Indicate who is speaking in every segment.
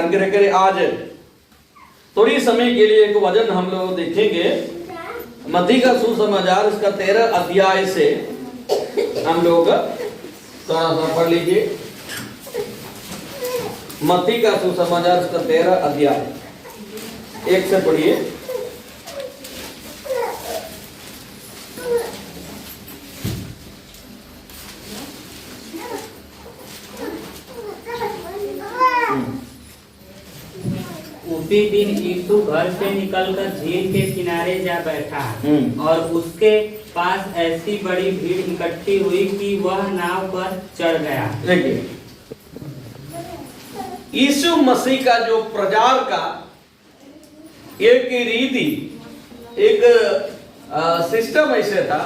Speaker 1: करे आज थोड़ी समय के लिए एक वचन हम लोग देखेंगे मत्ती का सुसमाचार इसका 13 अध्याय से हम लोग थोड़ा सा पढ़ लीजिए। मत्ती का सुसमाचार इसका 13 अध्याय 1 से पढ़िए।
Speaker 2: उसी दिन यीशु घर से निकलकर झील के किनारे जा बैठा और उसके पास ऐसी बड़ी भीड़ इकट्ठी हुई कि वह नाव पर चढ़ गया।
Speaker 1: देखिए यीशु मसीह का जो प्रचार का एक रीति एक सिस्टम ऐसे था।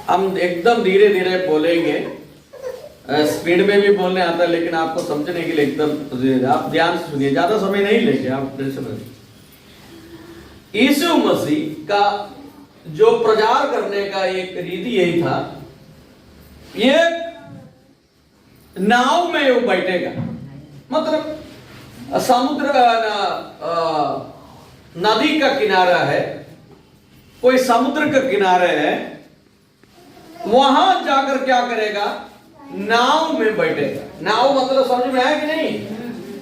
Speaker 1: हम एकदम धीरे धीरे बोलेंगे, स्पीड में भी बोलने आता है, लेकिन आपको समझने के लिए एकदम आप ध्यान से सुनिए, ज्यादा समय नहीं लेंगे आप समझिए। यीशु मसीह का जो प्रचार करने का एक रीति यही था, ये नाव में वो बैठेगा, मतलब समुद्र नदी का किनारा है, कोई समुद्र का किनारे है, वहां जाकर क्या करेगा, नाव में बैठेगा। नाव मतलब समझ में आया कि नहीं?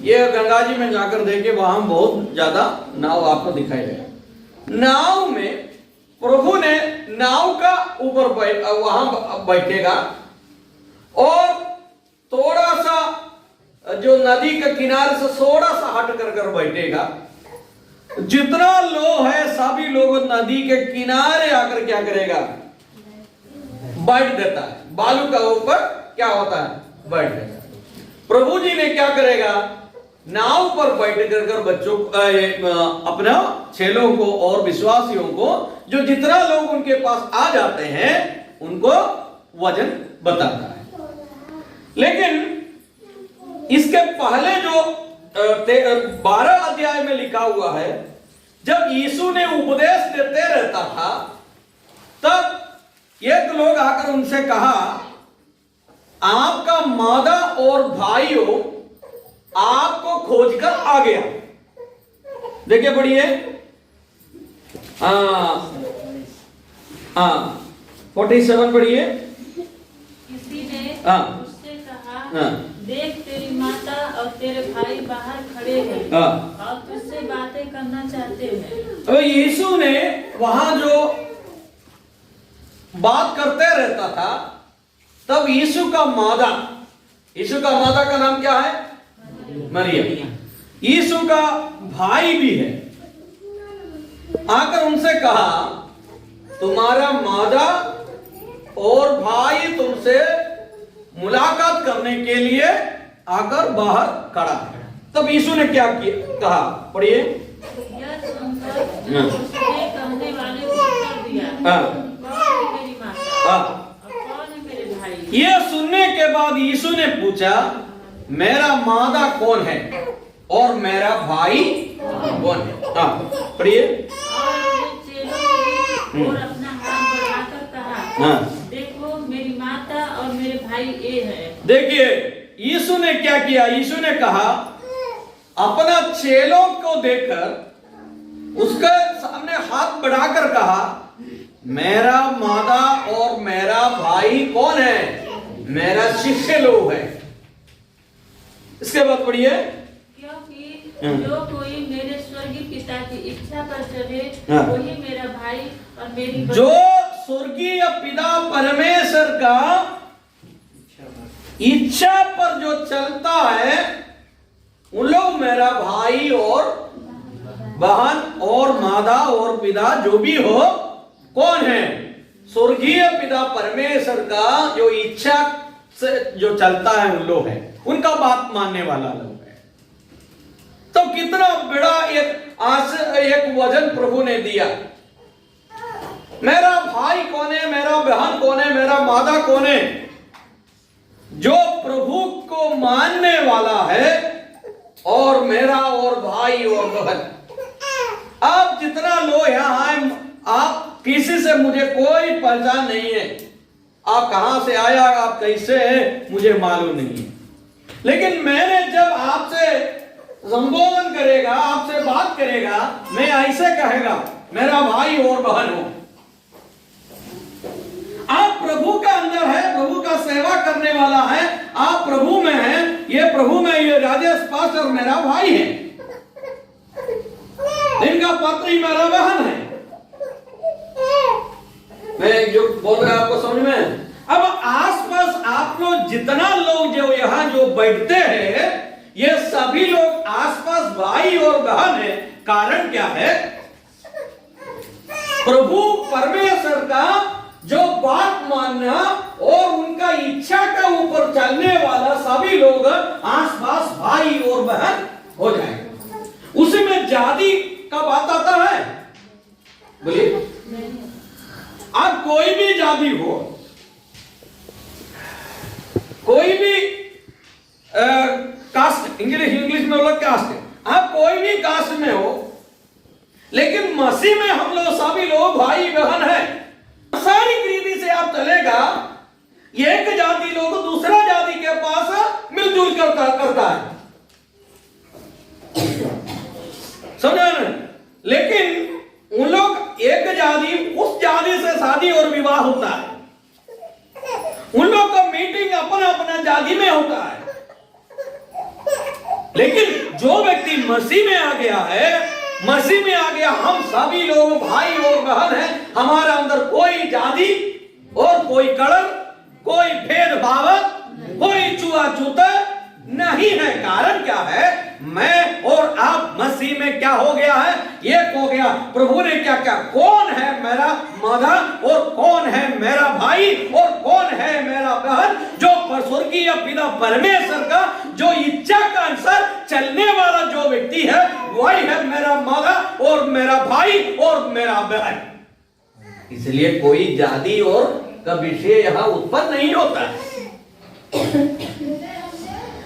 Speaker 1: ये गंगा जी में जाकर देखिए, वहां बहुत ज्यादा नाव आपको दिखाई देगा। नाव में प्रभु ने नाव का ऊपर वहां बैठेगा और थोड़ा सा जो नदी के किनारे से थोड़ा सा हट कर बैठेगा। जितना लोग है सभी लोग नदी के किनारे आकर क्या करेगा, बैठ देता है। बालू का ऊपर क्या होता है, बैठ जाएगा। प्रभु जी ने क्या करेगा, नाव पर बैठ कर बच्चों अपना चेलों को और विश्वासियों को, जो जितना लोग उनके पास आ जाते हैं, उनको वचन बताता है। लेकिन इसके पहले जो 12 अध्याय में लिखा हुआ है, जब यीशु ने उपदेश देते रहता था, तब एक लोग आकर उनसे कहा, आपका मादा और भाइयों आपको खोजकर आ गया। देखिए पढ़िए, 47 पढ़िए।
Speaker 3: किसी ने उससे कहा, देख तेरी माता और तेरे भाई बाहर खड़े हैं और तुझसे बातें करना चाहते हैं।
Speaker 1: तो यीशु ने वहां जो बात करते रहता था, तब यीशु का मादा का नाम क्या है, मरियम। यीशु का भाई भी है, आकर उनसे कहा, तुम्हारा मादा और भाई तुमसे मुलाकात करने के लिए आकर बाहर खड़ा है। तब यीशु ने क्या किया, कहा, पढ़िए।
Speaker 3: यह सुनकर उसने कहने वाले को उत्तर दिया, कौन है मेरी माता और कौन है मेरे भाई?
Speaker 1: ये सुनने के बाद यीशु ने पूछा, मेरा मादा कौन है और मेरा भाई कौन है? पढ़िए।
Speaker 3: और अपना हाथ बढ़ाकर कहा, देखो मेरी माता और मेरे भाई ये है।
Speaker 1: देखिए यीशु ने क्या किया, यीशु ने कहा, अपना चेलों को देखकर उसके सामने हाथ बढ़ाकर कहा, मेरा मादा और मेरा भाई कौन है, मेरा शिष्य लोग है। इसके बाद पढ़िए।
Speaker 3: क्योंकि जो कोई मेरे स्वर्गीय पिता की इच्छा पर चले, वही मेरा भाई और मेरी
Speaker 1: जो स्वर्गीय पिता परमेश्वर का इच्छा पर जो चलता है, उन लोग मेरा भाई और बहन और माता और पिता जो भी हो, कौन है, स्वर्गीय पिता परमेश्वर का जो इच्छा से जो चलता है, उन लोग है, उनका बात मानने वाला लोग है। तो कितना बड़ा एक वचन प्रभु ने दिया। मेरा भाई कौन है, मेरा बहन कौन है, मेरा माता कौन है? जो प्रभु को मानने वाला है, और मेरा और भाई और बहन। आप जितना लोग यहां आए, आप किसी से मुझे कोई पहचान नहीं है, आप कहां से आया, आप कैसे हैं, मुझे मालूम नहीं है। लेकिन मैंने जब आपसे संबोधन करेगा, आपसे बात करेगा, मैं ऐसे कहेगा, मेरा भाई और बहन हो। आप प्रभु का अंदर है, प्रभु का सेवा करने वाला है, आप प्रभु में हैं, ये प्रभु में ये राजेश पास्टर मेरा भाई है, इनका पत्नी मेरा बहन है। मैं जो बोल रहा आपको समझ में? अब आसपास आप लोग जितना लोग जो यहाँ जो बैठते हैं, ये सभी लोग आसपास भाई और बहन है। कारण क्या है? प्रभु परमेश्वर का जो बात मानना और उनका इच्छा का ऊपर चलने वाला सभी लोग आसपास भाई और बहन हो जाएंगे। उसमें जाति का बात आता है? बोलिए, आप कोई भी जाति हो, कोई भी कास्ट, इंग्लिश में बोला कास्ट, आप कोई भी कास्ट में हो, लेकिन मसीह में हम लोग सभी लोग भाई बहन हैं। सारी रीति से आप चलेगा, एक जाति लोग दूसरा जाति के पास मिलजुल करता है, समझा ना? लेकिन उन लोग एक जाति, उस जाति से शादी और विवाह होता है, उन लोग का मीटिंग अपना अपना जाति में होता है। लेकिन जो व्यक्ति मसीह में आ गया है, मसीह में आ गया, हम सभी लोग भाई और बहन हैं। हमारा अंदर कोई जाति और कोई कलर, कोई भेदभाव, कोई छुआछूत नहीं है। कारण क्या है? मैं और आप मसीह में क्या हो गया है? एक हो गया। प्रभु ने क्या क्या, कौन है मेरा माता और कौन है मेरा भाई और कौन है मेरा बहन? जो स्वर्गीय पिता परमेश्वर का जो इच्छा का अनुसार चलने वाला जो व्यक्ति है, वही है मेरा माता और मेरा भाई और मेरा बहन। इसलिए कोई जाति और का विषय यहाँ उत्पन्न नहीं होता है।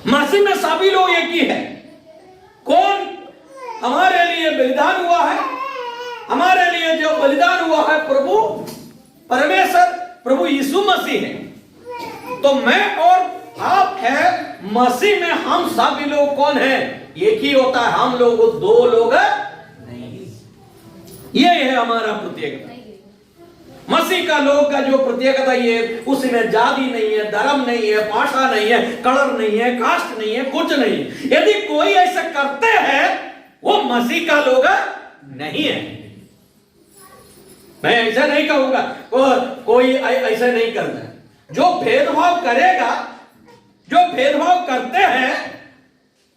Speaker 1: मसीह में सभी लोग एक ही है। कौन हमारे लिए बलिदान हुआ है? हमारे लिए जो बलिदान हुआ है प्रभु परमेश्वर, प्रभु यीशु मसीह है। तो मैं और आप है मसीह में, हम सभी लोग कौन है? एक ही होता है। हम लोग दो लोग नहीं। ये है हमारा प्रत्येकता। मसीह का लोग का जो प्रत्येकता, ये उसमें जाति नहीं है, धर्म नहीं है, भाषा नहीं है, कलर नहीं है, कास्ट नहीं है, कुछ नहीं है। यदि कोई ऐसा करते हैं, वो मसीह का लोग नहीं है। मैं ऐसा नहीं कहूंगा कोई ऐसा नहीं करता है। जो भेदभाव करेगा, जो भेदभाव करते हैं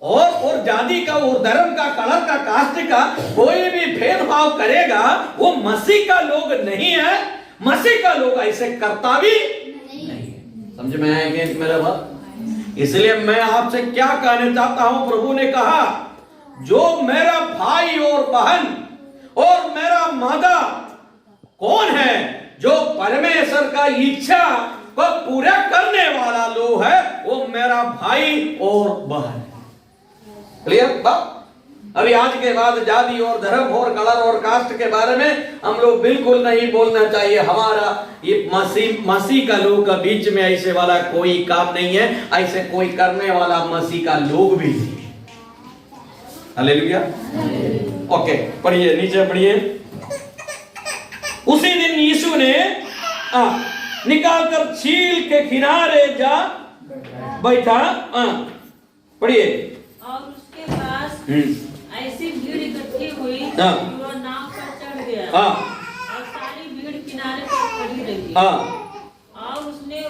Speaker 1: और जाति का और धर्म का, कलर का, कास्ट का कोई भी भेदभाव करेगा, वो मसीह का लोग नहीं है। मसीह का लोग ऐसे करता भी नहीं है। समझ में आया कि मेरा बात? इसलिए मैं आपसे क्या कहना चाहता हूं, प्रभु ने कहा जो मेरा भाई और बहन और मेरा माता कौन है? जो परमेश्वर का इच्छा को पूरा करने वाला लोग है, वो मेरा भाई और बहन है। क्लियर बात? अभी आज के बाद जाति और धर्म और कलर और कास्ट के बारे में हम लोग बिल्कुल नहीं बोलना चाहिए। हमारा ये मसीह का लोग का बीच में ऐसे वाला कोई काम नहीं है, ऐसे कोई करने वाला मसीह का लोग भी नहीं है। हालेलुया। ओके, पढ़िए, नीचे पढ़िए। उसी दिन यीशु ने निकालकर झील के किनारे जा बैठा। पढ़िए।
Speaker 3: और उसके पास ऐसी भीड़ इकट्ठी हुई कि वह नाव पर चढ़ गया और सारी भीड़ किनारे पर खड़ी रही। और उसने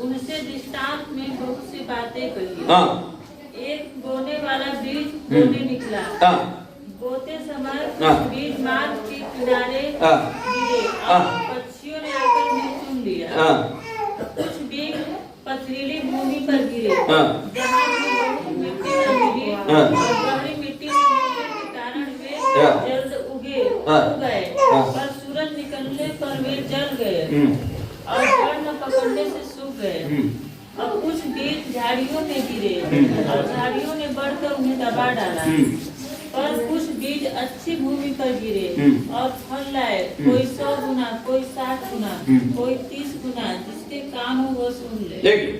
Speaker 3: उनसे दृष्टांत में बहुत सी बातें कही। एक बोने वाला बीज बोने निकला। बोते समय बीज मार्ग के किनारे गिरे और पक्षियों ने आकर उन्हें चुन लिया। कुछ बीज पथरीली भूमि पर गिरे, जहाँ बहुत मिट्टी न मिली और गहरी मिट्टी के कारण वे जल्द उग गए, पर सूरज निकलने पर वे जल गए और जड़ न पकड़ने से सूख गए। और कुछ बीज झाड़ियों में गिरे और झाड़ियों ने बढ़कर उन्हें दबा डाला। पर कुछ बीज अच्छी भूमि पर गिरे और फल लाए, कोई 100 गुना, कोई 60 गुना, कोई 30 गुना। जिसके काम हो वो सुन ले।
Speaker 1: देखिए,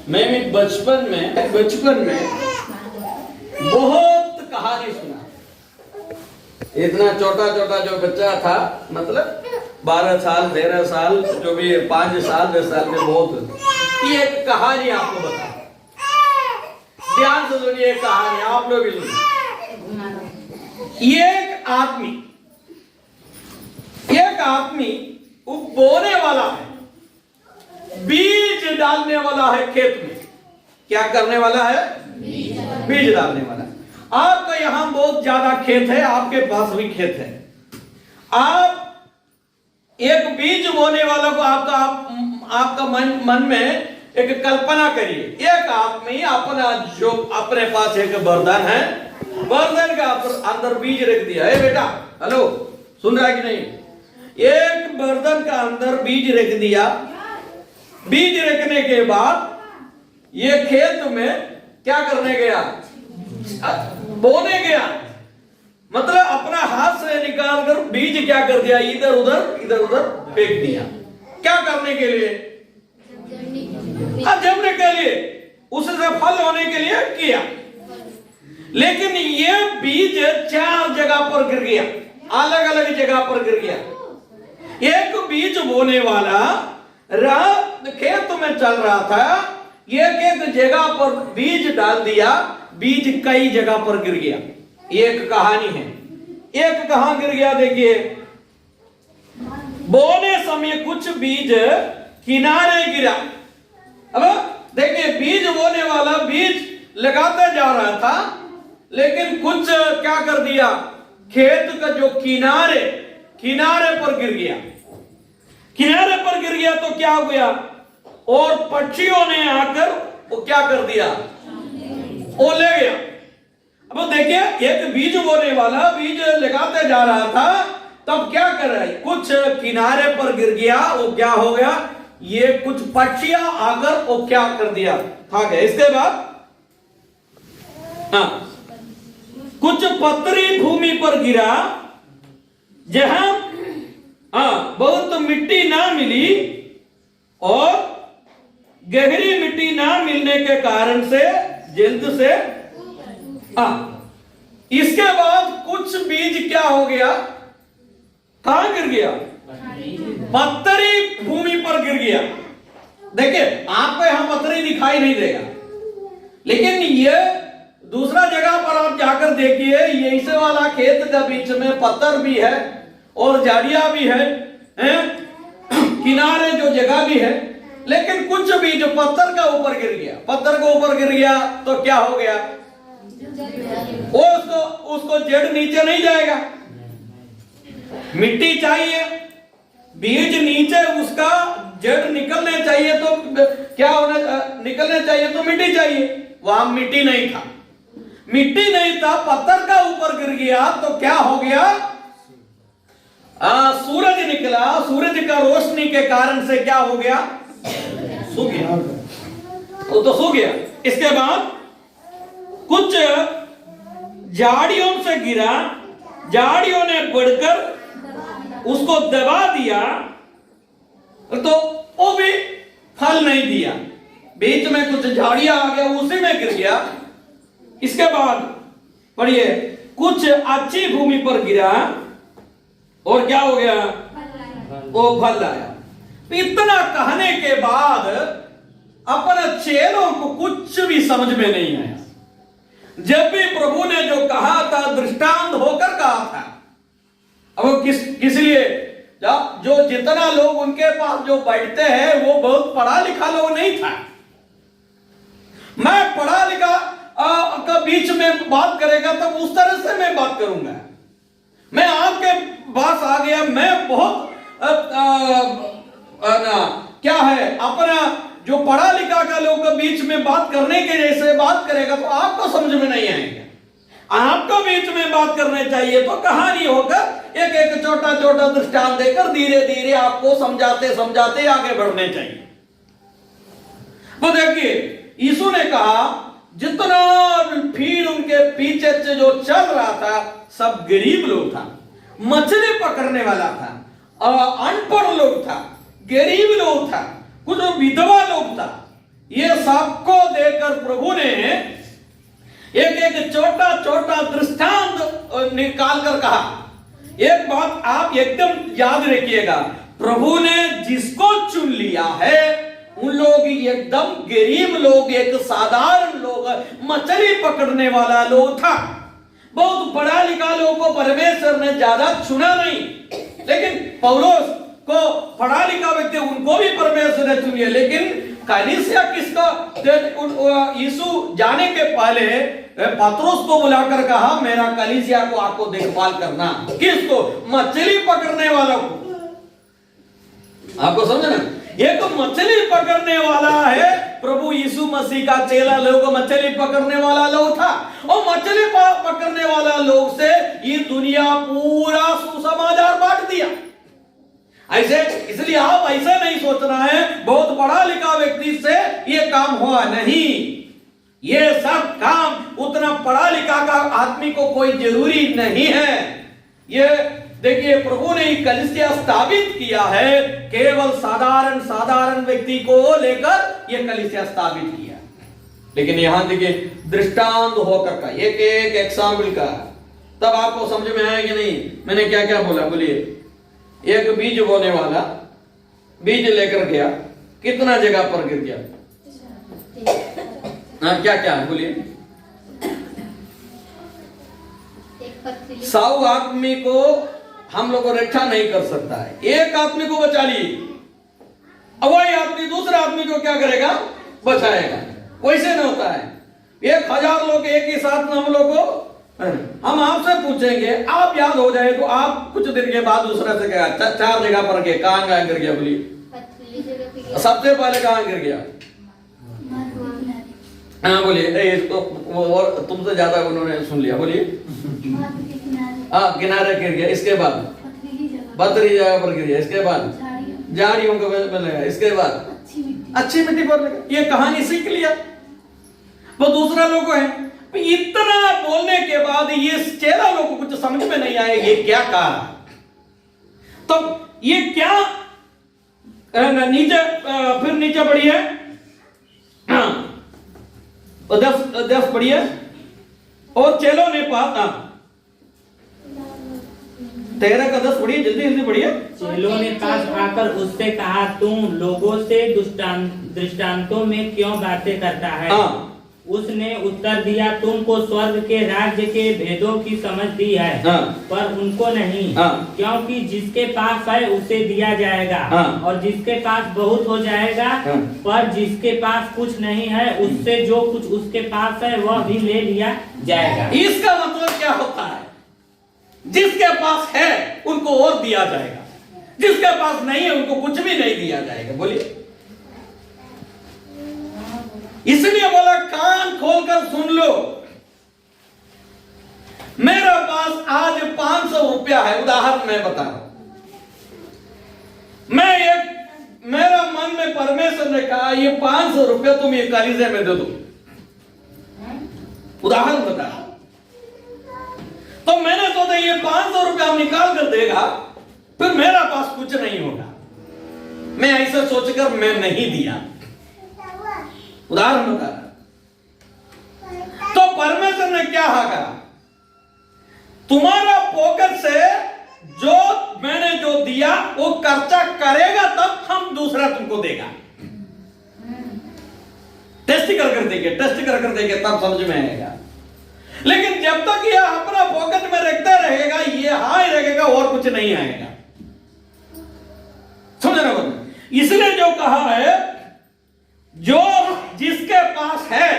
Speaker 1: मैं भी बचपन में इतना छोटा छोटा जो बच्चा था, मतलब 12 साल 13 साल जो भी 5 साल 10 साल में बहुत। ये एक कहानी आपको बता, ध्यान से सुनिए कहानी, आप लोग भी सुनिए। एक आदमी वो बोने वाला है, बीज डालने वाला है खेत में। क्या करने वाला है? बीज डालने वाला। आपका यहां बहुत ज्यादा खेत है, आपके पास भी खेत है। आप एक बीज बोने वाला को आपका मन में एक कल्पना करिए। एक आदमी अपना जो अपने पास एक बर्तन है, बर्तन का अंदर बीज रख दिया है। बेटा हेलो, सुन रहा है कि नहीं? एक बर्तन का अंदर बीज रख दिया। बीज रखने के बाद ये खेत में क्या करने गया? बोने गया। मतलब अपना हाथ से निकाल कर बीज क्या कर दिया? इधर उधर फेंक दिया। क्या करने के लिए? जमने के लिए, उससे फल होने के लिए किया। लेकिन ये बीज 4 जगह पर गिर गया, अलग अलग जगह पर गिर गया। एक बीज बोने वाला खेत में चल रहा था, एक जगह पर बीज डाल दिया, बीज कई जगह पर गिर गया। एक कहानी है। एक कहां गिर गया? देखिए, बोने समय कुछ बीज किनारे गिरा। अब देखिए, बीज बोने वाला बीज लगाता जा रहा था, लेकिन कुछ क्या कर दिया? खेत का जो किनारे पर गिर गया। किनारे पर गिर गया तो क्या हो गया? और पक्षियों ने आकर वो क्या कर दिया? वो ले गया। अब देखिए, एक बीज बोने वाला बीज लगाते जा रहा था, तब क्या कर रहा है? कुछ किनारे पर गिर गया। वो क्या हो गया? ये कुछ पक्षियां आकर वो क्या कर दिया? खा गए। इसके बाद कुछ पथरी भूमि पर गिरा, जहां बहुत मिट्टी ना मिली, और गहरी मिट्टी ना मिलने के कारण से जल्द से इसके बाद कुछ बीज क्या हो गया? कहां गिर गया? पथरी भूमि पर गिर गया। देखिए, आपको यहां पथरी दिखाई नहीं देगा, लेकिन ये दूसरा जगह पर आप जाकर देखिए, ये इसे वाला खेत के बीच में पत्थर भी है और झाड़ियां भी है, किनारे जो जगह भी है, लेकिन कुछ भी जो पत्थर का ऊपर गिर गया। पत्थर के ऊपर गिर गया तो क्या हो गया? वो उसको जड़ नीचे नहीं जाएगा, मिट्टी चाहिए, बीज नीचे, उसका जड़ निकलने चाहिए तो क्या निकलने चाहिए तो मिट्टी चाहिए। वहां मिट्टी नहीं था, पत्थर का ऊपर गिर गया तो क्या हो गया? सूरज निकला, सूरज का रोशनी के कारण से क्या हो गया? सूख गया। वो तो सूख गया। इसके बाद कुछ झाड़ियों से गिरा, झाड़ियों ने बढ़कर उसको दबा दिया, तो वो भी फल नहीं दिया। बीच में कुछ झाड़ियां आ गया, उसी में गिर गया। इसके बाद पढ़िए, कुछ अच्छी भूमि पर गिरा और क्या हो गया? वो फल आया। इतना कहने के बाद अपने चेलों को कुछ भी समझ में नहीं आया। जब भी प्रभु ने जो कहा था, दृष्टांत होकर कहा था। अब किस लिए? जो जितना लोग उनके पास जो बैठते हैं, वो बहुत पढ़ा लिखा लोग नहीं था। मैं पढ़ा लिखा का बीच में बात करेगा तब उस तरह से मैं बात करूंगा। मैं आपके पास आ गया, मैं बहुत क्या है, अपना जो पढ़ा लिखा का लोग के बीच में बात करने के जैसे बात करेगा तो आपको समझ में नहीं आएगा। आपको बीच में बात करने चाहिए तो कहानी होकर एक एक छोटा छोटा दृष्टांत देकर धीरे धीरे आपको समझाते समझाते आगे बढ़ने चाहिए। वो देखिए, यीशु ने कहा जितना भीड़ उनके पीछे से जो चल रहा था, सब गरीब लोग था, मछली पकड़ने वाला था, अनपढ़ लोग था, गरीब लोग था, कुछ विधवा लोग था। ये सबको देखकर प्रभु ने एक एक छोटा छोटा दृष्टांत निकाल कर कहा एक बात आप एकदम याद रखिएगा, प्रभु ने जिसको चुन लिया है उन लोग एकदम गरीब लोग, एक साधारण लोग, मछली पकड़ने वाला लोग था। बहुत पढ़ा लिखा लोगों को परमेश्वर ने ज्यादा चुना नहीं, लेकिन पौलुस को पढ़ा लिखा व्यक्ति उनको भी परमेश्वर ने चुन लिया। लेकिन कलीसिया किसका, यीशु जाने के पहले पतरस को बुलाकर कहा मेरा कलीसिया को आपको देखभाल करना। किसको? मछली पकड़ने वालों को। आपको समझना, एक तो मछली पकड़ने वाला है, प्रभु यीशु मसीह का चेला लोग मछली पकड़ने वाला लोग था, और मछली पकड़ने वाला लोग से ये दुनिया पूरा सुसमाचार बांट दिया। ऐसे इसलिए आप ऐसा नहीं सोचना है बहुत पढ़ा लिखा व्यक्ति से ये काम हुआ नहीं। ये सब काम उतना पढ़ा लिखा का आदमी को कोई जरूरी नहीं है। ये देखिए प्रभु ने कलीसिया स्थापित किया है, केवल साधारण व्यक्ति को लेकर यह कलीसिया स्थापित किया। लेकिन यहां देखिए दृष्टांत होकर का एक एग्जाम्पल का, तब आपको समझ में आया कि नहीं मैंने क्या क्या बोला? बोलिए। एक बीज बोने वाला बीज लेकर गया, कितना जगह पर गिर गया? हाँ, क्या क्या है बोलिए? 100 आदमी को हम लोग को रक्षा नहीं कर सकता है, एक आदमी को बचा लिए, अब वही आदमी दूसरा आदमी को क्या करेगा? बचाएगा। वैसे नहीं होता है। 1000 लोग एक ही साथ हम लोग को, हम आपसे पूछेंगे, आप याद हो जाए तो आप कुछ दिन के बाद दूसरा से गया 4 जगह पर गए, कहां गिर गया? बोलिए। सबसे पहले कहां गिर गया? हाँ बोलिए। तुमसे ज्यादा उन्होंने सुन लिया। बोलिए। हाँ, किनारे गिर गया। इसके बाद पथरी जगह पर गिर गया। इसके बाद झाड़ियों को मिलेगा। इसके बाद अच्छी मिट्टी पर लगा। ये कहानी सीख लिया। वो दूसरा लोग है। इतना बोलने के बाद ये चेला लोग को कुछ समझ में नहीं आया ये क्या कहा। तो ये क्या नीचे फिर नीचे बढ़िए। हाँ 10 बढ़िए। और चेलों ने पास 13 का 10 बढ़िए, जल्दी बढ़िए।
Speaker 2: चेलों ने पास आकर उससे कहा तुम लोगों से दृष्टांतों में क्यों बातें करता है?
Speaker 1: हाँ।
Speaker 2: उसने उत्तर दिया तुमको स्वर्ग के राज्य के भेदों की समझ दी है,
Speaker 1: हाँ।
Speaker 2: पर उनको नहीं।
Speaker 1: हाँ।
Speaker 2: क्योंकि जिसके पास है उसे दिया जाएगा,
Speaker 1: हाँ।
Speaker 2: और जिसके पास बहुत हो जाएगा।
Speaker 1: हाँ।
Speaker 2: पर जिसके पास कुछ नहीं है उससे जो कुछ उसके पास है वह भी ले लिया जाएगा।
Speaker 1: इसका मतलब क्या होता है? जिसके पास है उनको और दिया जाएगा, जिसके पास नहीं है उनको कुछ भी नहीं दिया जाएगा। बोलिए। इसलिए बोला कान खोलकर सुन लो। मेरे पास आज 500 रुपया है, उदाहरण मैं बता रहा हूं। मेरा मन में परमेश्वर ने कहा ये 500 रुपया तुम ये कलीसिया में दे दो, उदाहरण बता रहा। तो मैंने सोचा ये 500 रुपया निकाल कर देगा, फिर मेरा पास कुछ नहीं होगा। मैं ऐसा सोचकर मैं नहीं दिया, उदाहरण बता रहा। तो परमेश्वर ने क्या कहा? तुम्हारा पॉकेट से जो मैंने जो दिया वो खर्चा करेगा तब हम दूसरा तुमको देगा। टेस्ट कर देंगे तब समझ में आएगा। लेकिन जब तक ये अपना पॉकेट में रखता रहेगा ये हाई रहेगा और कुछ नहीं आएगा। समझ रहे हो? इसलिए जो कहा है जो जिसके पास है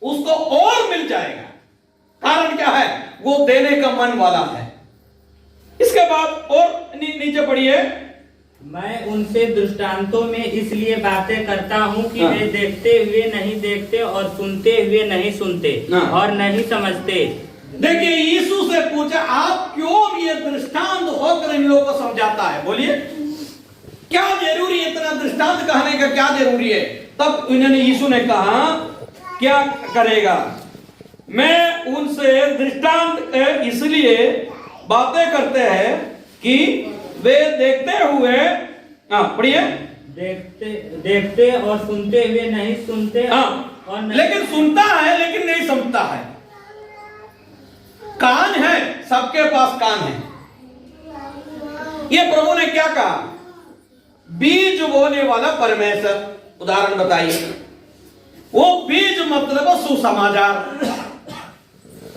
Speaker 1: उसको और मिल जाएगा। कारण क्या है? वो देने का मन वाला है। इसके बाद और नीचे पढ़िए।
Speaker 2: मैं उनसे दृष्टांतों में इसलिए बातें करता हूँ कि वे देखते हुए नहीं देखते और सुनते हुए नहीं सुनते और नहीं समझते।
Speaker 1: देखिए यीशु से पूछा आप क्यों ये दृष्टांत होकर इन लोगों को समझाता है? बोलिए क्या जरूरी है? इतना दृष्टांत कहने का क्या जरूरी है? तब उन्होंने यीशु ने कहा क्या करेगा? मैं उनसे दृष्टांत इसलिए बातें करते हैं कि वे देखते हुए पढ़िए
Speaker 2: देखते और सुनते हुए नहीं सुनते और नहीं,
Speaker 1: लेकिन सुनता है लेकिन नहीं समझता है। कान है, सबके पास कान है, ये प्रभु ने क्या कहा? बीज बोने वाला परमेश्वर। उदाहरण बताइए। वो बीज मतलब सुसमाचार।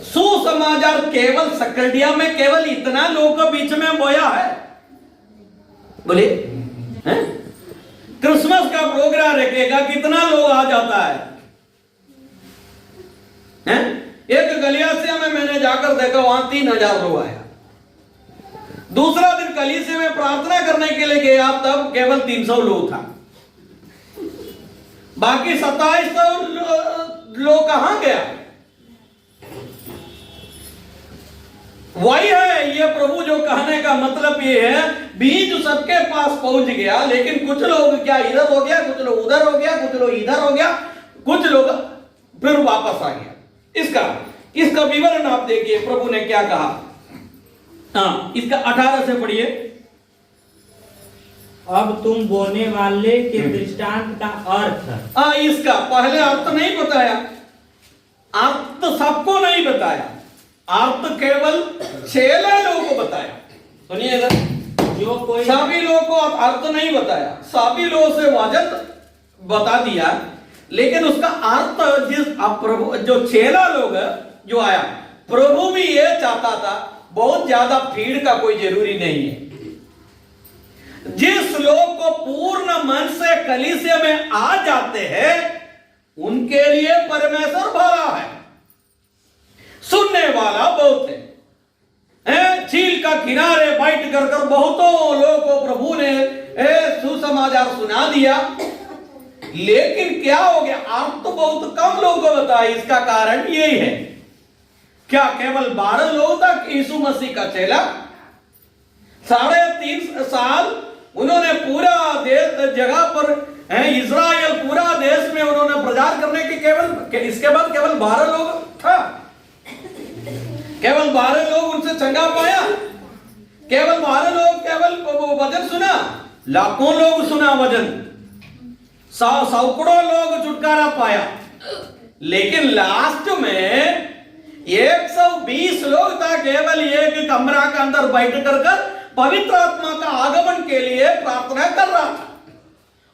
Speaker 1: सुसमाचार केवल सकरडिया में केवल इतना लोग के बीच में बोया है। बोले क्रिसमस का प्रोग्राम रखेगा, कितना लोग आ जाता है? एक गलियासिया में मैंने जाकर देखा, वहां 3000 लोग आया। दूसरा दिन कलीसिया में प्रार्थना करने के लिए गया, तब केवल 300 लोग था। बाकी 2700 लोग कहां गया? वही है ये प्रभु जो कहने का मतलब ये है, बीज सबके पास पहुंच गया, लेकिन कुछ लोग क्या इधर हो गया, कुछ लोग उधर हो गया, कुछ लोग इधर हो गया, कुछ लोग फिर वापस आ गया। इसका विवरण आप देखिए प्रभु ने क्या कहा। हाँ, इसका 18 से पढ़िए।
Speaker 2: अब तुम बोने वाले के दृष्टांत का अर्थ।
Speaker 1: इसका पहले अर्थ नहीं बताया, अर्थ सबको नहीं बताया, अर्थ केवल 6 लोगों को बताया। सुनिए इधर,
Speaker 2: जो कोई
Speaker 1: सभी लोगों को अर्थ नहीं बताया, सभी लोगों से वजन बता दिया, लेकिन उसका अर्थ जिस प्रभु जो 6 लोग जो आया, प्रभु भी ये चाहता था, बहुत ज्यादा भीड़ का कोई जरूरी नहीं है। जिस लोग को पूर्ण मन से कलीसिया में आ जाते हैं, उनके लिए परमेश्वर भरा है, सुनने वाला बहुत है। झील का किनारे बैठ कर बहुतों लोगों को प्रभु ने सुसमाचार सुना दिया, लेकिन क्या हो गया? अर्थ तो बहुत कम लोगों को बताया। इसका कारण यही है, क्या केवल 12 लोग तक यीशु मसीह का चेला? 3.5 साल उन्होंने पूरा देश जगह पर इजराइल पूरा देश में उन्होंने प्रचार करने के इसके बाद केवल 12 लोग था। केवल 12 लोग उनसे चंगा पाया, केवल 12 लोग केवल वचन सुना, लाखों लोग सुना वचन, सैकड़ों लोग छुटकारा पाया, लेकिन लास्ट में 120 लोग था केवल एक कमरा के अंदर बैठ कर पवित्र आत्मा का आगमन के लिए प्रार्थना कर रहा था।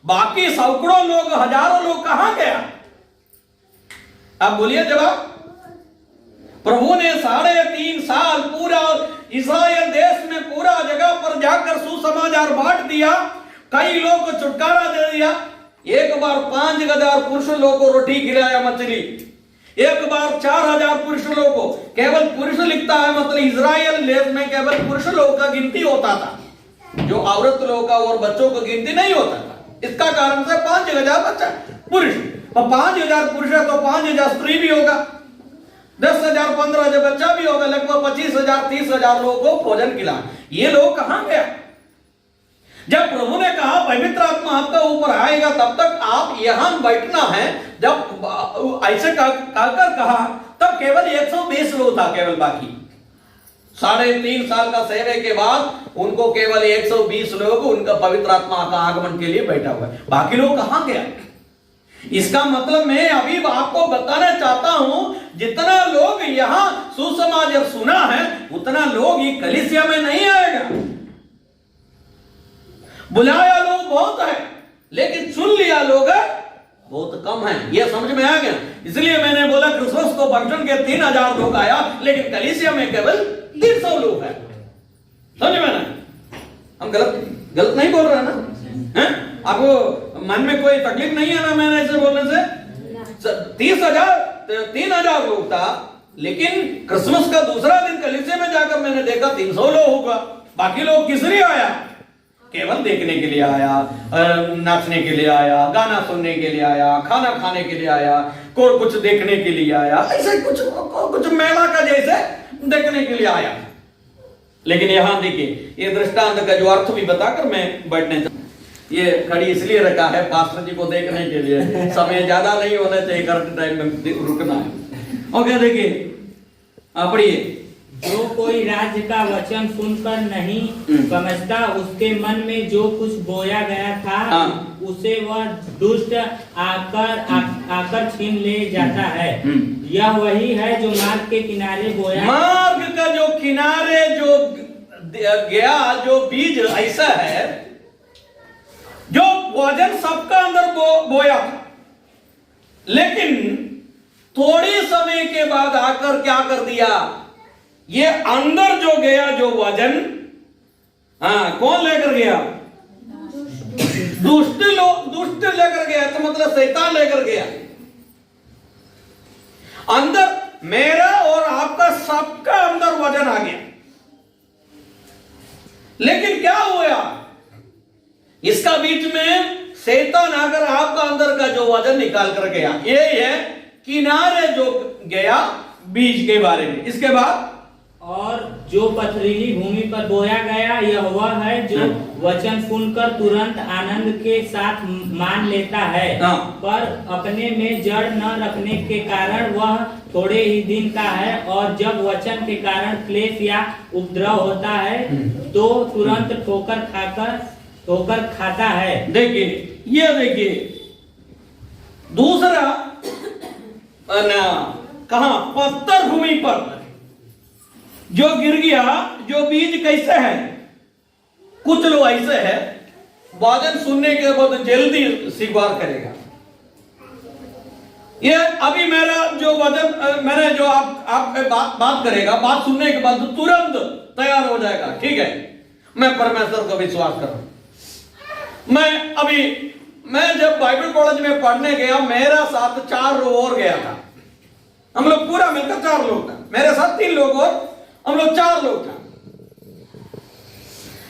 Speaker 1: बाकी सैकड़ों लोग, हजारों लोग कहां गया? अब बोलिए जवाब। प्रभु ने 3.5 साल पूरा इस्राएल देश में पूरा जगह पर जाकर सुसमाचार बांट दिया, कई लोग को छुटकारा दे दिया। एक बार 5000 पुरुष लोगों को रोटी खिलाया, मछली। एक बार 4000 पुरुष लोगों को, केवल पुरुष लिखता है, मतलब इजराइल देश में केवल पुरुष लोगों का गिनती होता था, जो औरत लोगों का और बच्चों का गिनती नहीं होता था। इसका कारण से 5000 बच्चा पुरुष, और 5000 पुरुष है तो 5000 स्त्री भी होगा, 10,000 15,000 बच्चा भी होगा, लगभग 25,000 30,000 लोगों को भोजन खिला। ये लोग कहां गया? जब प्रभु ने कहा पवित्र आत्मा आपका ऊपर आएगा, तब तक आप यहां बैठना है, जब ऐसे कहकर कहा, तब केवल 120 लोग था केवल। बाकी 3.5 साल का सेवे के बाद उनको केवल 120 लोग उनका पवित्र आत्मा का आगमन के लिए बैठा हुआ है। बाकी लोग कहां गया? इसका मतलब मैं अभी आपको बताना चाहता हूं, जितना लोग यहां सुसमाचार सुना है, उतना लोग ये कलीसिया में नहीं आएगा। बुलाया लोग बहुत है, लेकिन सुन लिया लोग बहुत कम है। यह समझ में आ गया? इसलिए मैंने बोला क्रिसमस को फंक्शन के 3000 लोग आया, लेकिन कलीसिया में केवल 300 लोग है। समझ में ना? हम गलत नहीं बोल रहे ना? आपको मन में कोई तकलीफ नहीं है ना मैंने ऐसे बोलने से? 3000 लोग था, लेकिन क्रिसमस का दूसरा दिन कलीसिया में जाकर मैंने देखा 300 लोग होगा। बाकी लोग किस लिए आया? केवल देखने के लिए आया, नाचने के लिए आया, गाना सुनने के लिए आया, खाना खाने के लिए आया, कुछ देखने के लिए आया, ऐसे कुछ मेला का जैसे देखने के लिए आया। लेकिन यहां देखिए, ये दृष्टांत का जो अर्थ भी बताकर मैं बैठने, ये खड़ी इसलिए रखा है पास्टर जी को देखने के लिए, समय ज्यादा नहीं होना चाहिए, करंट टाइम में रुकना है। ओके, देखिए पढ़िए।
Speaker 2: जो कोई राज्य का वचन सुनकर नहीं समझता, उसके मन में जो कुछ बोया गया था, उसे वह दुष्ट आकर छीन ले जाता है। यह वही है जो मार्ग के किनारे बोया।
Speaker 1: मार्ग का जो किनारे जो गया जो बीज ऐसा है जो वजन सबका अंदर बोया था, लेकिन थोड़ी समय के बाद आकर क्या कर दिया, ये अंदर जो गया जो वजन, कौन लेकर गया? दुष्ट लेकर गया, तो मतलब शैतान लेकर गया। अंदर मेरा और आपका सबका अंदर वजन आ गया, लेकिन क्या हुआ, इसका बीच में शैतान आकर आपका अंदर का जो वजन निकाल कर गया। ये है किनारे जो गया बीज के बारे में। इसके बाद
Speaker 2: और जो पथरीली भूमि पर बोया गया, यह वह है जो वचन सुनकर तुरंत आनंद के साथ मान लेता है, पर अपने में जड़ न रखने के कारण वह थोड़े ही दिन का है, और जब वचन के कारण क्लेश या उपद्रव होता है तो तुरंत ठोकर खाता है।
Speaker 1: देखिए, ये देखिए दूसरा कहा, पत्थर भूमि पर जो गिर गया, जो बीज कैसे है, कुछ लोग ऐसे है वचन सुनने के बाद जल्दी स्वीकार करेगा। ये अभी मेरा जो वचन, मैंने जो आप बात करेगा, बात सुनने के बाद तुरंत तैयार हो जाएगा, ठीक है, मैं परमेश्वर का विश्वास कर रहा हूं। मैं जब बाइबल कॉलेज में पढ़ने गया, मेरा साथ 4 लोग और गया था, हम लोग पूरा मिलकर 4 लोग था, मेरे साथ 3 लोग और हम लोग 4 लोग था।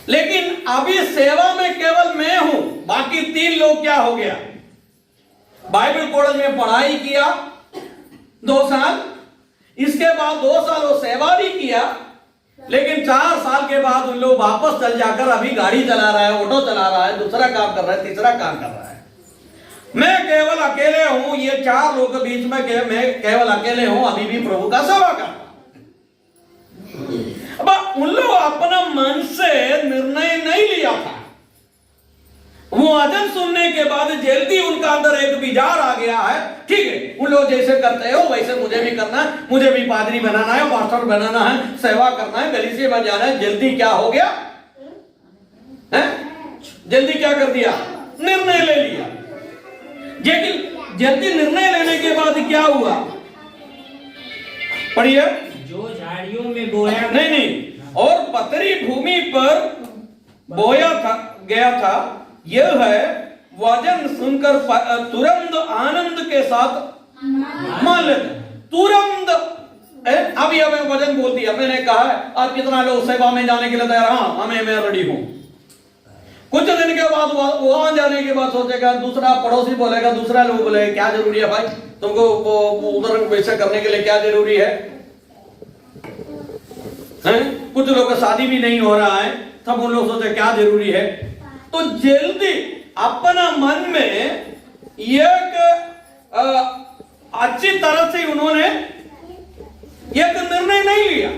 Speaker 1: लेकिन अभी सेवा में केवल मैं हूं, बाकी 3 लोग क्या हो गया, बाइबल कॉलेज में पढ़ाई किया 2 साल, इसके बाद 2 साल वो सेवा भी किया, लेकिन 4 साल के बाद उन लोग वापस चल जाकर अभी गाड़ी चला रहा है, ऑटो चला रहा है, दूसरा काम कर रहा है, तीसरा काम कर रहा है। मैं केवल अकेले हूं, ये 4 लोग के बीच में मैं केवल अकेले हूं, अभी भी प्रभु का सेवा कर रहा हूं। अब उन लोग अपना मन से निर्णय नहीं लिया था, वो वचन सुनने के बाद जल्दी उनका अंदर एक विचार आ गया है, ठीक है, उन लोग जैसे करते हो वैसे मुझे भी करना है, मुझे भी पादरी बनाना है, पास्टर बनाना है, सेवा करना है, कलीसिया में जाना है। जल्दी क्या हो गया है? जल्दी क्या कर दिया, निर्णय ले लिया। लेकिन जल्दी निर्णय लेने के बाद क्या हुआ, पढ़िए,
Speaker 2: जो झाड़ियों में बोया,
Speaker 1: नहीं, और पथरी भूमि पर बोया गया था, यह है वचन सुनकर तुरंत आनंद के साथ मान लेते, तुरंत। अभी हमें वचन बोल दिया, मैंने कहा आप कितना लोग सेवा में जाने के लिए तैयार? हाँ, मैं रेडी हूं। कुछ दिन के बाद वहां जाने के बाद सोचेगा, दूसरा पड़ोसी बोलेगा, दूसरा लोग बोलेगा क्या जरूरी है भाई, तुमको उधर वैसे करने के लिए क्या जरूरी है? कुछ लोग का शादी भी नहीं हो रहा है, तब उन लोग सोचे क्या जरूरी है। तो जल्दी अपना मन में एक अच्छी तरह से उन्होंने एक निर्णय नहीं लिया।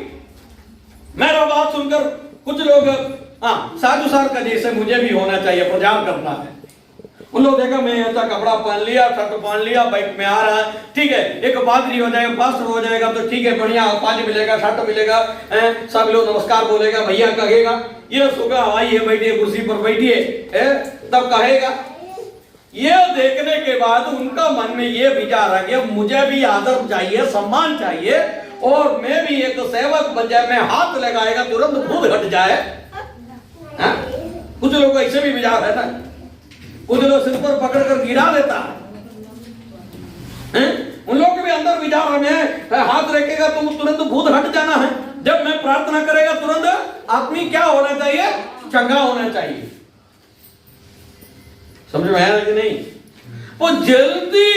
Speaker 1: मेरा बात सुनकर कुछ लोग साधु सार का जैसे मुझे भी होना चाहिए, प्रचार करना है। उन लोग देखा मैं ऐसा कपड़ा पहन लिया, शर्ट पहन लिया, बाइक में आ रहा है, ठीक है, एक पादरी हो जाएगा, पास्टर हो जाएगा तो ठीक है, बढ़िया पानी मिलेगा, शर्ट मिलेगा, सब लोग नमस्कार बोलेगा, भैया कहेगा, ये सुबह आइए बैठिए कुर्सी पर बैठिए, तब कहेगा। ये देखने के बाद उनका मन में ये विचार आ गया, मुझे भी आदर चाहिए, सम्मान चाहिए, और मैं भी एक सेवक बन जाए, मैं हाथ लगाएगा तुरंत भूत हट जाए। कुछ लोग ऐसे भी विचार है ना, कुछ लोग सिर पर पकड़कर गिरा लेता है। उन लोग के भी अंदर विचार में हाथ रखेगा तो तुरंत भूत हट जाना है। जब मैं प्रार्थना करेगा तुरंत आदमी क्या होना चाहिए, चंगा होना चाहिए। समझ में आया कि नहीं? वो जल्दी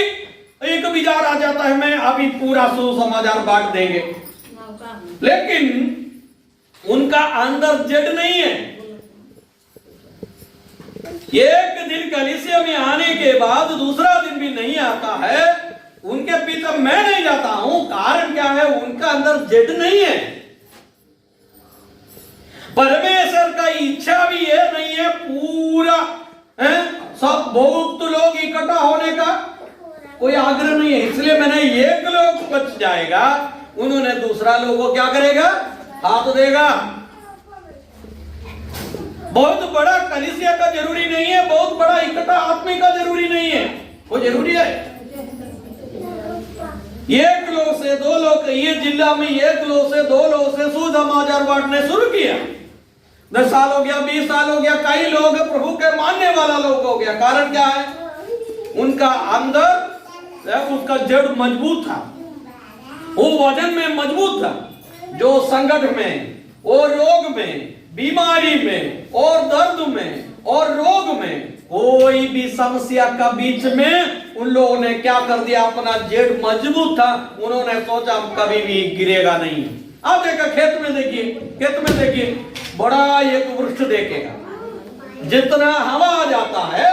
Speaker 1: एक विचार आ जाता है, मैं अभी पूरा सुसमाचार बांट देंगे, लेकिन उनका अंदर जड़ नहीं है। एक दिन कलीसिया में आने के बाद दूसरा दिन भी नहीं आता है, उनके पीछे मैं नहीं जाता हूं। कारण क्या है? उनका अंदर जड़ नहीं है। परमेश्वर का इच्छा भी ये नहीं है पूरा सब बहुत लोग इकट्ठा होने का कोई आग्रह नहीं है। इसलिए मैंने एक लोग बच जाएगा, उन्होंने दूसरा लोगों को क्या करेगा, हाथ देगा। बहुत बड़ा कलीसिया का जरूरी नहीं है, बहुत बड़ा इकट्ठा आदमी का जरूरी नहीं है। वो जरूरी है एक लोग से दो लोग, ये जिला में एक लोग से दो लोग से सुसमाचार बांटने शुरू किया। 10 साल हो गया, 20 साल हो गया, कई लोग प्रभु के मानने वाला लोग हो गया। कारण क्या है? उनका अंदर उसका जड़ मजबूत था, वो वजन में मजबूत था, जो संकट में और रोग में, बीमारी में और दर्द में और रोग में, कोई भी समस्या का बीच में उन लोगों ने क्या कर दिया? अपना जड़ मजबूत था, उन्होंने सोचा कभी भी गिरेगा नहीं। आप देखा खेत में देखिए, खेत में देखिए, बड़ा एक वृक्ष देखेगा, जितना हवा जाता है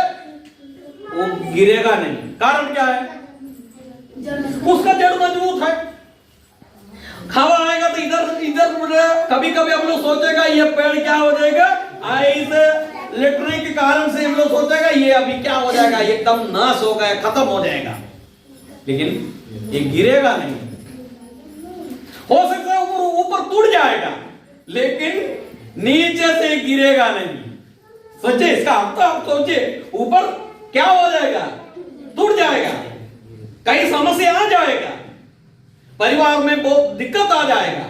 Speaker 1: वो गिरेगा नहीं। कारण क्या है? उसका जड़ मजबूत है। हवा आएगा तो इधर इधर, कभी कभी हम लोग सोचेगा ये पेड़ क्या हो जाएगा, ऐसे लिटने के कारण से हम लोग सोचेगा ये अभी क्या हो जाएगा, एकदम नाश हो गया, खत्म हो जाएगा, लेकिन ये गिरेगा नहीं। हो सकता है ऊपर टूट जाएगा, लेकिन नीचे से गिरेगा नहीं। सोचे इसका आप सोचिए, ऊपर क्या हो जाएगा? टूट जाएगा, कई समस्या आ जाएगा, परिवार में बहुत दिक्कत आ जाएगा,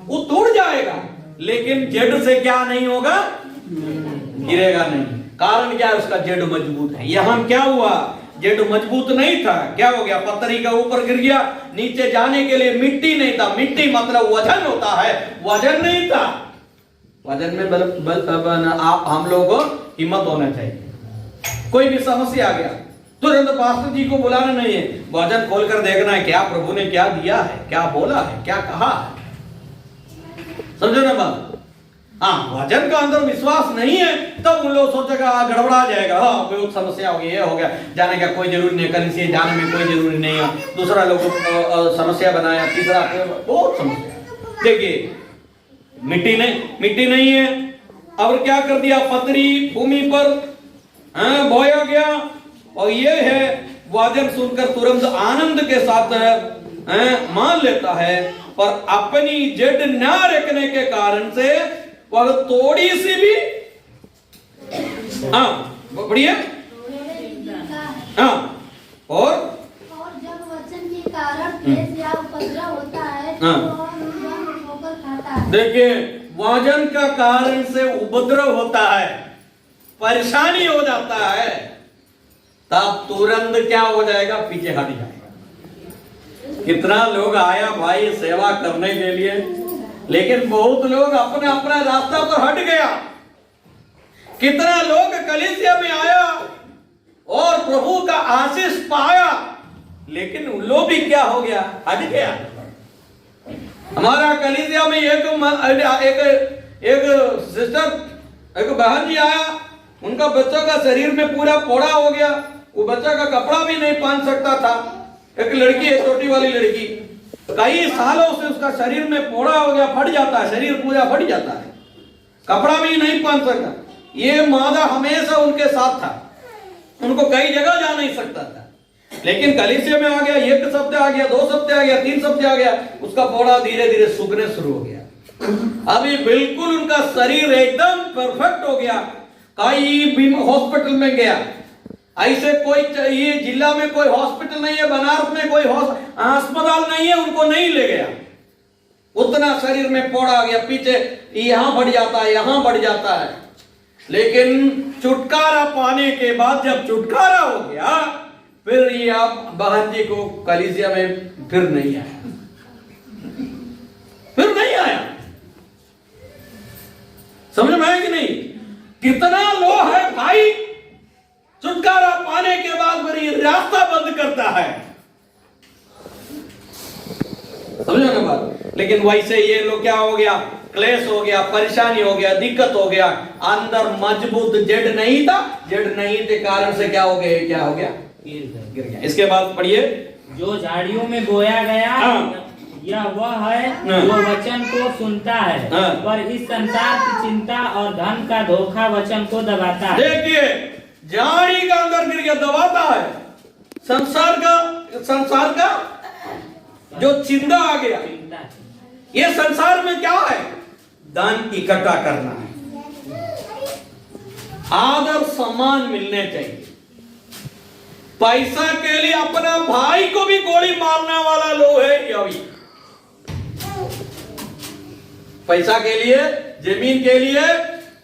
Speaker 1: वो टूट जाएगा, लेकिन जड़ से क्या नहीं होगा? गिरेगा नहीं। कारण क्या है? उसका जड़ मजबूत है। यहां क्या हुआ? जड़ मजबूत नहीं था, क्या हो गया? पत्थरी का ऊपर गिर गया, नीचे जाने के लिए मिट्टी नहीं था। मिट्टी मतलब वजन होता है, वजन नहीं था। वजन में आप हम लोगों को हिम्मत होना चाहिए। कोई भी समस्या आ गया, तुरंत पास्टर जी को बुलाना नहीं है, वजन खोलकर देखना है क्या प्रभु ने क्या दिया है, क्या बोला है, क्या कहा है। समझो ना बात? हाँ, वजन का अंदर विश्वास नहीं है, तब उन लोग सोचेगा गड़बड़ा जाएगा, हाँ बहुत समस्या हो गई, ये हो गया, जाने का कोई जरूरी नहीं, कलीसिया जाने में कोई जरूरी नहीं है। दूसरा लोग समस्या बनाया, तीसरा बहुत समस्या। देखिए मिट्टी नहीं है, अब क्या कर दिया? पथरी भूमि पर बोया गया, और ये है वचन सुनकर तुरंत आनंद के साथ मान लेता है, पर अपनी जड़ न रखने के कारण से वह थोड़ी सी भी बढ़िया और
Speaker 4: जब वचन के कारण क्लेश या उपद्रव होता है तो होकर खाता है।
Speaker 1: देखिए, वजन का कारण से उपद्रव होता है, परेशानी हो जाता है, तब तुरंत क्या हो जाएगा? पीछे हट जाएगा। कितना लोग आया भाई सेवा करने के लिए, लेकिन बहुत लोग अपना अपना रास्ता पर हट गया। कितना लोग कलीसिया में आया और प्रभु का आशीष पाया, लेकिन उन लोग भी क्या हो गया? हट गया। हमारा कलीसिया में एक सिस्टर, एक बहन जी आया, उनका बच्चों का शरीर में पूरा फोड़ा हो गया, वो बच्चा का कपड़ा भी नहीं पहन सकता था। एक लड़की है, छोटी वाली लड़की, कई सालों से उसका शरीर में फोड़ा हो गया, फट जाता है, शरीर पूरा फट जाता है, कपड़ा भी नहीं पहन सकता। ये मादा हमेशा उनके साथ था, उनको कई जगह जा नहीं सकता था, लेकिन कलीसिया में आ गया, 1 सप्ताह आ गया, 2 सप्ताह आ गया, 3 सप्ताह आ गया, उसका फोड़ा धीरे धीरे सूखने शुरू हो गया। अभी बिल्कुल उनका शरीर एकदम परफेक्ट हो गया। कई हॉस्पिटल में गया, ऐसे कोई ये जिला में कोई हॉस्पिटल नहीं है, बनारस में कोई अस्पताल नहीं है, उनको नहीं ले गया। उतना शरीर में फोड़ा आ गया, पीछे यहां बढ़ जाता है, यहां बढ़ जाता है, लेकिन छुटकारा पाने के बाद जब छुटकारा हो गया, फिर ये आप बहन जी को कलीसिया में फिर नहीं आया, फिर नहीं आया। समझ में आया कि नहीं? कितना लो है भाई, छुटकारा पाने के बाद फिर ये रास्ता बंद करता है। समझो ना बात? लेकिन वैसे ये लोग क्या हो गया? क्लेश हो गया, परेशानी हो गया, दिक्कत हो गया, अंदर मजबूत जड़ नहीं था, जड़ नहीं के कारण से क्या हो गया? क्या हो गया? गिर गया। इसके बाद पढ़िए,
Speaker 2: जो झाड़ियों में बोया गया यह वह है जो वचन को सुनता है, पर इस संसार की चिंता और धन का धोखा वचन को दबाता है।
Speaker 1: देखिए, झाड़ी का अंदर गिर गया, दबाता है। संसार का जो चिंता आ गया, ये संसार में क्या है? धन इकट्ठा करना है, आदर सम्मान मिलने चाहिए। पैसा के लिए अपना भाई को भी गोली मारने वाला लोग है अभी। पैसा के लिए, जमीन के लिए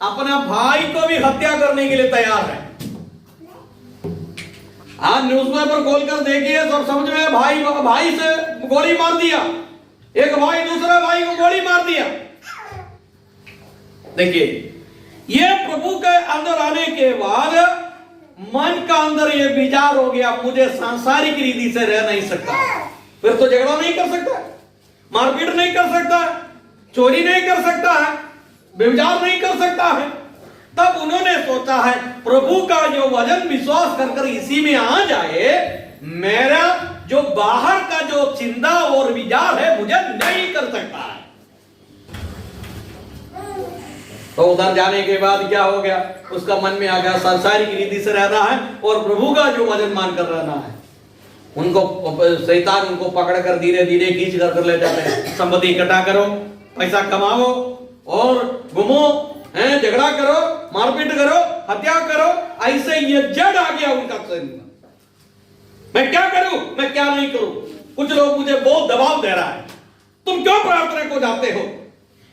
Speaker 1: अपना भाई को भी हत्या करने के लिए तैयार है। आज न्यूज़पेपर खोलकर देखिए, सब समझ में, भाई से गोली मार दिया, एक भाई दूसरा भाई को गोली मार दिया। देखिए, ये प्रभु के अंदर आने के बाद मन का अंदर ये विचार हो गया, मुझे सांसारिक रीति से रह नहीं सकता। फिर तो झगड़ा नहीं कर सकता, मारपीट नहीं कर सकता, चोरी नहीं कर सकता है, व्यभिचार नहीं कर सकता है। तब उन्होंने सोचा है प्रभु का जो वचन विश्वास कर इसी में आ जाए, मेरा जो बाहर का जो चिंता और विचार है मुझे नहीं कर सकता है। तो उधर जाने के बाद क्या हो गया, उसका मन में आ गया सांसारिक रीति से रहना है और प्रभु का जो वचन मानकर रहना है। उनको शैतान उनको पकड़कर धीरे धीरे खींच कर ले जाते हैं। संपत्ति इकट्ठा करो, पैसा कमाओ और घूमो, झगड़ा करो, मारपीट करो, हत्या करो। ऐसे ये जड़ आ गया उनका शरीर में। मैं क्या करूं, मैं क्या नहीं करूं। कुछ लोग मुझे बहुत दबाव दे रहा है, तुम क्यों प्रार्थना को जाते हो,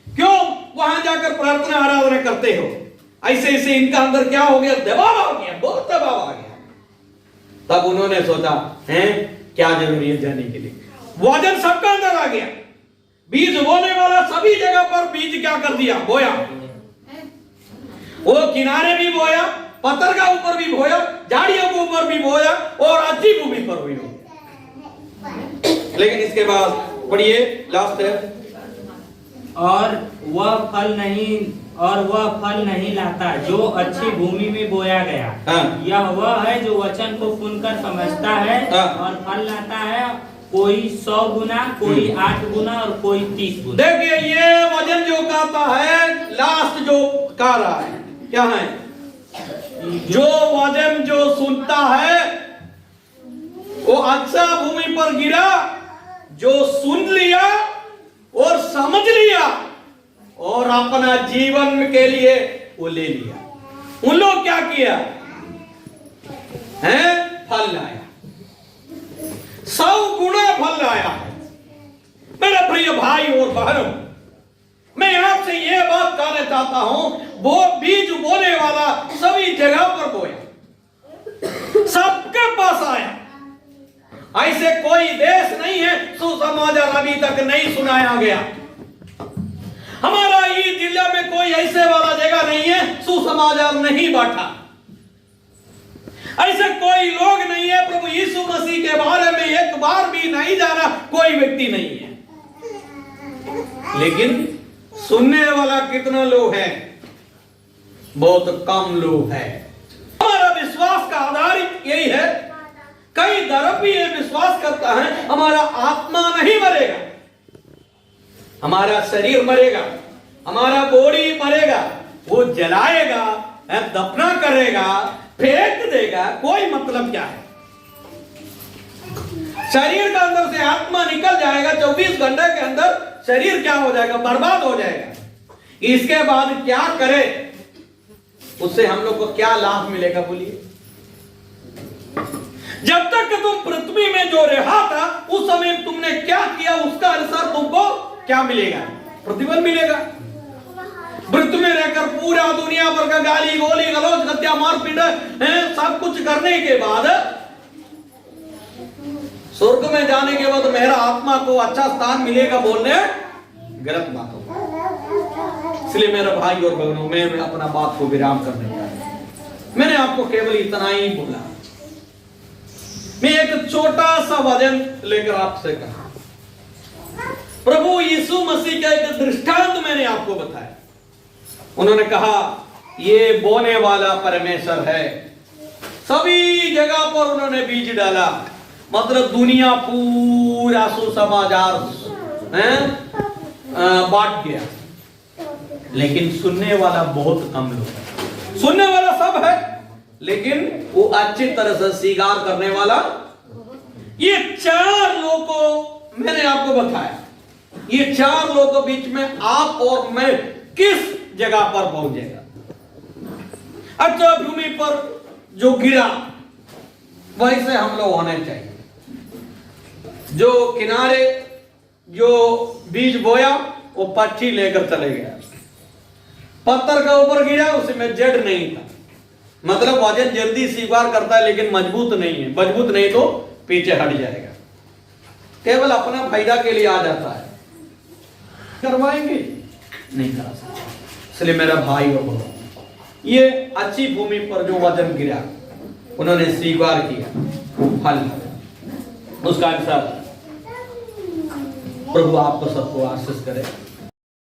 Speaker 1: क्यों वहां जाकर प्रार्थना आराधना करते हो। ऐसे ऐसे इनका अंदर क्या हो गया, दबाव आ गया, बहुत दबाव आ गया। तब उन्होंने सोचा है क्या जरूरी है जाने के लिए। वजन सबका अंदर आ गया। बीज बोने वाला सभी जगह पर बीज क्या कर दिया, बोया। वो किनारे भी बोया, पत्थर का ऊपर भी बोया, झाड़ियों के ऊपर भी बोया और अच्छी भूमि पर भी बोया। लेकिन इसके बाद पढ़िए लास्ट है,
Speaker 2: और वह फल नहीं लाता जो अच्छी भूमि में बोया गया।
Speaker 1: हाँ।
Speaker 2: यह वह है जो वचन को सुनकर समझता है
Speaker 1: हाँ। और
Speaker 2: फल लाता है, कोई 100 गुना, कोई 8 गुना और कोई 30 गुना।
Speaker 1: देखिए ये वचन जो कहता है, लास्ट जो कह रहा है क्या है, जो वचन जो सुनता है वो अच्छा भूमि पर गिरा, जो सुन लिया और समझ लिया और अपना जीवन के लिए वो ले लिया। उन लोग क्या किया है, फल लाया, 100 गुना फल लाया है। मेरे प्रिय भाई और बहनों, मैं आपसे यह बात कहना चाहता हूं, वो बीज बोने वाला सभी जगह पर बोया, सबके पास आया। ऐसे कोई देश नहीं है सुसमाचार अभी तक नहीं सुनाया गया। हमारा ये जिला में कोई ऐसे वाला जगह नहीं है सुसमाचार नहीं बांटा। ऐसे कोई लोग नहीं है, प्रभु यीशु मसीह के बारे में एक बार भी नहीं जाना कोई व्यक्ति नहीं है। लेकिन सुनने वाला कितना लोग है, बहुत कम लोग है। हमारा विश्वास का आधार यही है, कई धर्म भी ये विश्वास करता है हमारा आत्मा नहीं मरेगा, हमारा शरीर मरेगा, हमारा बॉडी मरेगा, वो जलाएगा, दफना करेगा, फेंक देगा। कोई मतलब क्या है, शरीर के अंदर से आत्मा निकल जाएगा, 24 घंटे के अंदर शरीर क्या हो जाएगा, बर्बाद हो जाएगा। इसके बाद क्या करे, उससे हम लोग को क्या लाभ मिलेगा बोलिए। जब तक तुम पृथ्वी में जो रहा था उस समय तुमने क्या किया, उसका अनुसार तुमको क्या मिलेगा, प्रतिफल मिलेगा। पृथ्वी में रहकर पूरा दुनिया भर का गाली गोली गलौज हत्या मारपीट सब कुछ करने के बाद स्वर्ग में जाने के बाद मेरा आत्मा को अच्छा स्थान मिलेगा बोलने गलत बात होगा। इसलिए मेरे भाई और बहनों, मैं अपना बात को विराम करने जा रहा हूं। मैंने आपको केवल इतना ही बोला। मैं एक छोटा सा वचन लेकर आपसे कहा, प्रभु यीशु मसीह का एक दृष्टांत मैंने आपको बताया। उन्होंने कहा ये बोने वाला परमेश्वर है। सभी जगह पर उन्होंने बीज डाला, मतलब दुनिया पूरा सुसमाचार बांट गया, लेकिन सुनने वाला बहुत कम लोग है। सुनने वाला सब है, लेकिन वो अच्छी तरह से स्वीकार करने वाला, ये 4 लोगों को मैंने आपको बताया। ये 4 लोगों के बीच में आप और मैं किस जगह पर पहुंचेगा। अच्छा भूमि पर जो गिरा वैसे हम लोग होने चाहिए। जो किनारे जो बीज बोया वो पट्टी लेकर चले गया, पत्थर के ऊपर गिरा उसमें जड़ नहीं था, मतलब वजन जल्दी स्वीकार करता है लेकिन मजबूत नहीं है, मजबूत नहीं तो पीछे हट जाएगा, केवल अपना फायदा के लिए आ जाता है। करवाएंगे नहीं करा सकते। इसलिए मेरा भाई और बहन, ये अच्छी भूमि पर जो वजन गिरा उन्होंने स्वीकार किया, फल उसका हिसाब। प्रभु आपको सबको आशीष करे।